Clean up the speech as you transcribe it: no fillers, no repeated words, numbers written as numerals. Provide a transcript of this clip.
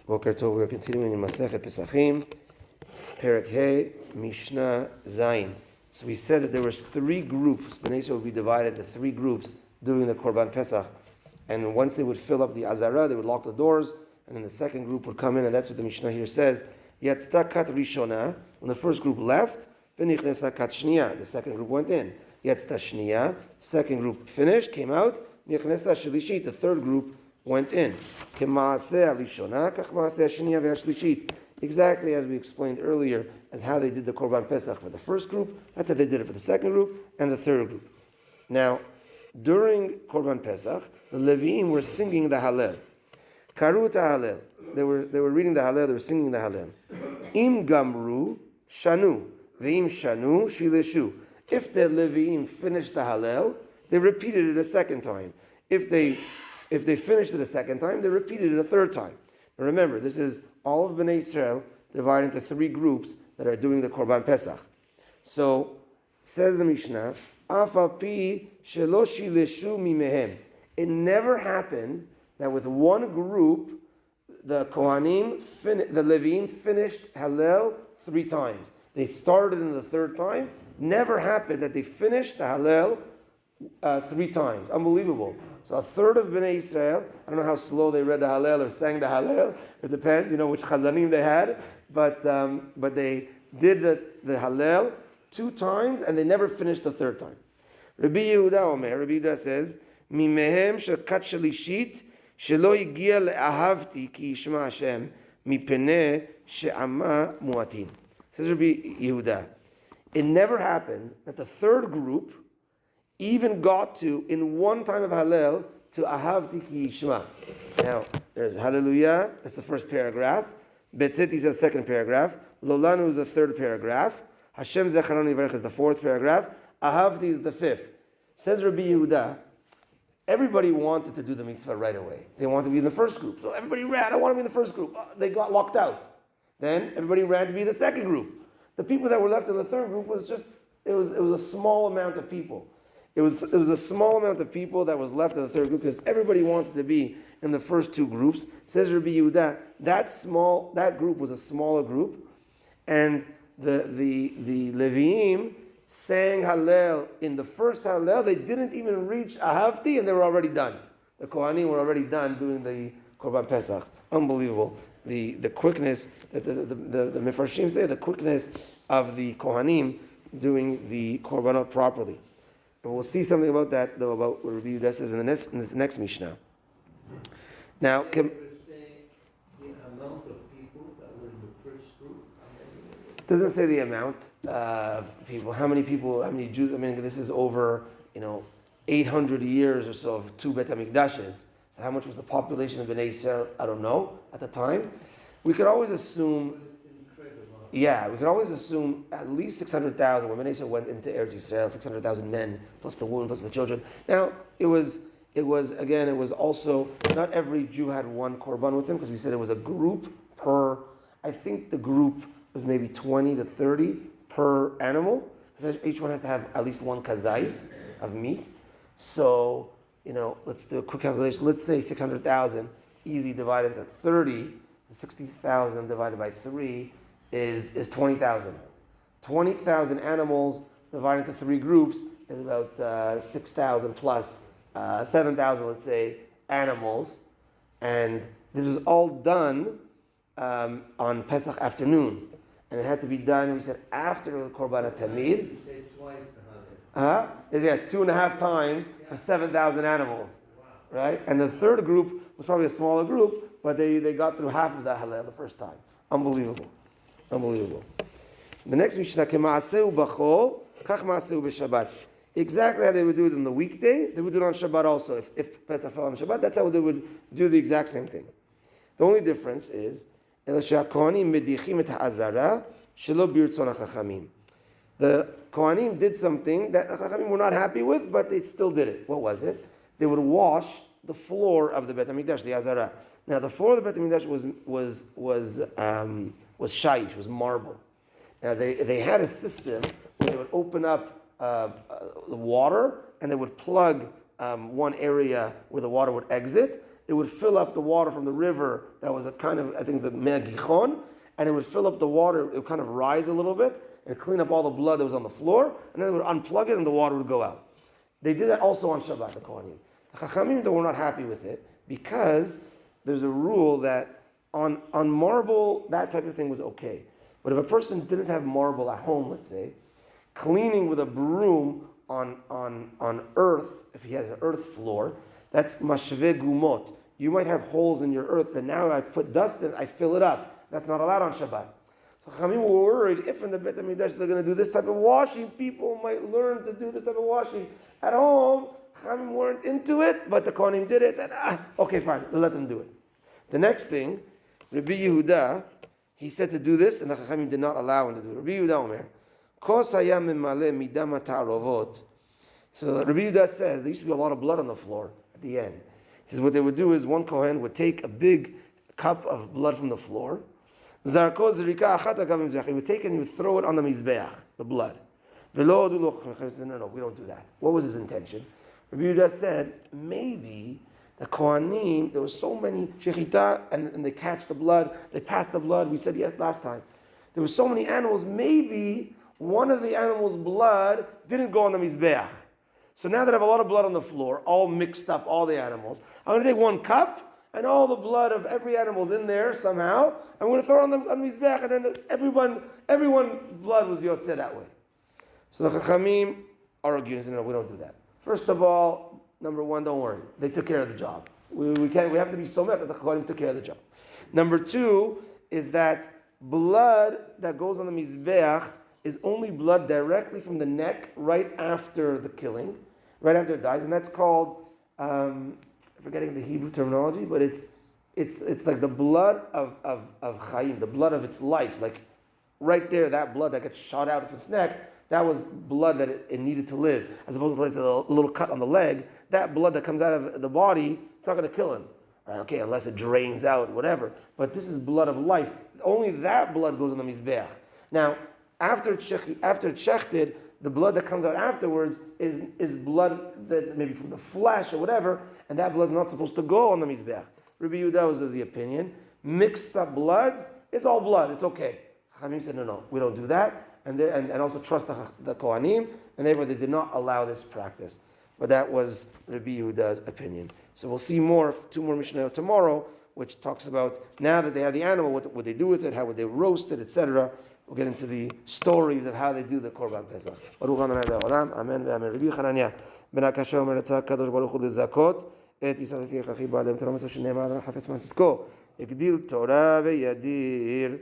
Boker Tov, we're continuing in Masechet Pesachim, Perek Mishna Zayin. So we said that there were three groups. Bnei Yisrael would be divided into three groups doing the Korban Pesach. And once they would fill up the Azara, they would lock the doors, and then the second group would come in, and that's what the Mishnah here says. Yatzta kat rishona, when the first group left, v'nichnesa kat shniya, the second group went in. Yatzta shniya, second group finished, came out, v'nichnesa shlishit, the third group went in. K'maaseh rishona, kach maaseh shniya v'shlishit. Exactly as we explained earlier, as how they did the Korban Pesach for the first group, that's how they did it for the second group and the third group. Now, during Korban Pesach, the Leviim were singing the Hallel. Karu Hallel. They were reading the Hallel, they were singing the Hallel. Im Gamru Shanu. Ve'im Shanu Shileshu. If the Leviim finished the Hallel, they repeated it a second time. If they finished it a second time, they repeated it a third time. Now remember, this is all of Bnei Yisrael divided into three groups that are doing the Korban Pesach. So, says the Mishnah, Afapi shelo shileshu mimehem. It never happened that with one group, the Kohanim, the Leviim finished Hallel three times. They started in the third time. Never happened that they finished the Hallel three times. Unbelievable. So a third of Bnei Israel, I don't know how slow they read the Hallel or sang the Hallel. It depends, which chazanim they had. But they did the Hallel two times and they never finished the third time. Rabbi Yehuda Omer, Rabbi Yehuda says, Mimehem shel kat shalishit shelo higia le'ahavti ki yishma Hashem mipeneh she'ama muatin. Says Rabbi Yehuda, it never happened that the third group even got to, in one time of Hallel, to ahavti ki yishma. Now, there's Hallelujah, that's the first paragraph. Betzeti is the second paragraph. Lolanu is the third paragraph. Hashem Zecharanu Yivarech is the fourth paragraph. Ahavti is the fifth. Says Rabbi Yehuda, everybody wanted to do the mitzvah right away. They wanted to be in the first group. So everybody ran, I want to be in the first group. They got locked out. Then everybody ran to be in the second group. The people that were left in the third group was just, it was a small amount of people. It was a small amount of people that was left in the third group because everybody wanted to be in the first two groups. Says Rabbi Yehuda, that group was a smaller group, and the Leviim sang Hallel in the first Hallel. They didn't even reach Ahavti, and they were already done. The Kohanim were already done doing the Korban Pesach. Unbelievable. The quickness that the Mefarshim say, the quickness of the Kohanim doing the Korbanot properly. And we'll see something about that, though, about what Rabbi Yehuda says in this next Mishnah. Now, the amount of people that were in the first group. It doesn't say the amount of people. How many Jews? I mean, this is over 800 years or so of two Bet HaMikdashes. So how much was the population of Bnei Yisrael? I don't know at the time. We could always assume. Yeah, we could always assume at least 600,000. When Bnei Yisrael went into Eretz Yisrael, 600,000 men plus the women plus the children. Now it was also not every Jew had one korban with him because we said it was a group per. I think the group was maybe 20 to 30 per animal, because each one has to have at least one kazait of meat. So, let's do a quick calculation. Let's say 600,000, easy, divided into 30, 60,000 divided by 3 is 20,000. 20,000 animals divided into three groups is about 6,000 plus 7,000, let's say, animals. And this was all done on Pesach afternoon. And it had to be done, we said, after the Korban HaTamid. You said twice the Hallel. Yeah, 2.5 times for 7,000 animals. Wow. Right? And the third group was probably a smaller group, but they got through half of the Hallel the first time. Unbelievable. The next Mishnah, K'ma'aseu b'chol, kach ma'aseu b'Shabbat. Exactly how they would do it on the weekday, they would do it on Shabbat also. If Pesach fell on Shabbat, that's how they would do the exact same thing. The only difference is, the Kohanim did something that the Chachamim were not happy with, but they still did it. What was it? They would wash the floor of the Bet HaMikdash, the Azara. Now, the floor of the Bet HaMikdash was shaish, was marble. Now, they had a system where they would open up the water and they would plug one area where the water would exit, it would fill up the water from the river that was a kind of, I think, the Mea Gichon, and it would fill up the water, it would kind of rise a little bit, and clean up all the blood that was on the floor, and then it would unplug it and the water would go out. They did that also on Shabbat, the Kohanim. The Chachamim were not happy with it, because there's a rule that on marble, that type of thing was okay. But if a person didn't have marble at home, let's say, cleaning with a broom on earth, if he has an earth floor, that's mashve gumot. You might have holes in your earth that now I put dust in, I fill it up. That's not allowed on Shabbat. So Chachamim were worried if in the Beit HaMikdash they're going to do this type of washing, people might learn to do this type of washing. At home, Chachamim weren't into it, but the Kohanim did it, and okay, fine, let them do it. The next thing, Rabbi Yehuda, he said to do this, and the Chachamim did not allow him to do it. Rabbi Yehuda Omer, Kos haya memale midam ha'tarovot. So Rabbi Yehuda says, there used to be a lot of blood on the floor at the end. He says what they would do is one Kohen would take a big cup of blood from the floor, Zarko zrika achat agam mizbeach. He would take it and he would throw it on the mizbeach, the blood. Velo du lo. No, we don't do that. What was his intention? Rabbi Yehuda said, maybe the Kohanim, there were so many shechita, and they catch the blood, they pass the blood. We said yes last time. There were so many animals, maybe one of the animals' blood didn't go on the mizbeach. So now that I have a lot of blood on the floor, all mixed up, all the animals, I'm going to take one cup, and all the blood of every animal's in there somehow. I'm going to throw it on Mizbeach, and then everyone blood was yotzeh that way. So the Chachamim argued and said, no, we don't do that. First of all, number one, don't worry. They took care of the job. We have to be so mad that the Chachamim took care of the job. Number two is that blood that goes on the Mizbeach is only blood directly from the neck right after the killing, right after it dies, and that's called, I'm forgetting the Hebrew terminology, but it's like the blood of Chaim, the blood of its life. Like right there, that blood that gets shot out of its neck, that was blood that it needed to live. As opposed to like a little cut on the leg, that blood that comes out of the body, it's not going to kill him. Right? Okay, unless it drains out, whatever. But this is blood of life. Only that blood goes on the Mizbeach. Now, after shechted, the blood that comes out afterwards is blood that maybe from the flesh or whatever, and that blood's not supposed to go on the Mizbeach. Rabbi Yehuda was of the opinion, mixed up bloods, it's all blood, it's okay. Chachamim said, no, we don't do that, and also trust the Kohanim, and therefore they did not allow this practice. But that was Rabbi Yehuda's opinion. So we'll see two more Mishnayot tomorrow, which talks about now that they have the animal, what would they do with it, how would they roast it, etc. We'll get into the stories of how they do the Korban Pesach. Baruch Adonai Le'olam, Amen ve'Amen. Rabbi Chananya ben Akasha omer רצה הקדוש ברוך הוא לזכות את ישראל לפי הכרחי בעליהם תורה מצווה שנאמר אדם חפץ מען צדקו הגדיל תורה וידיר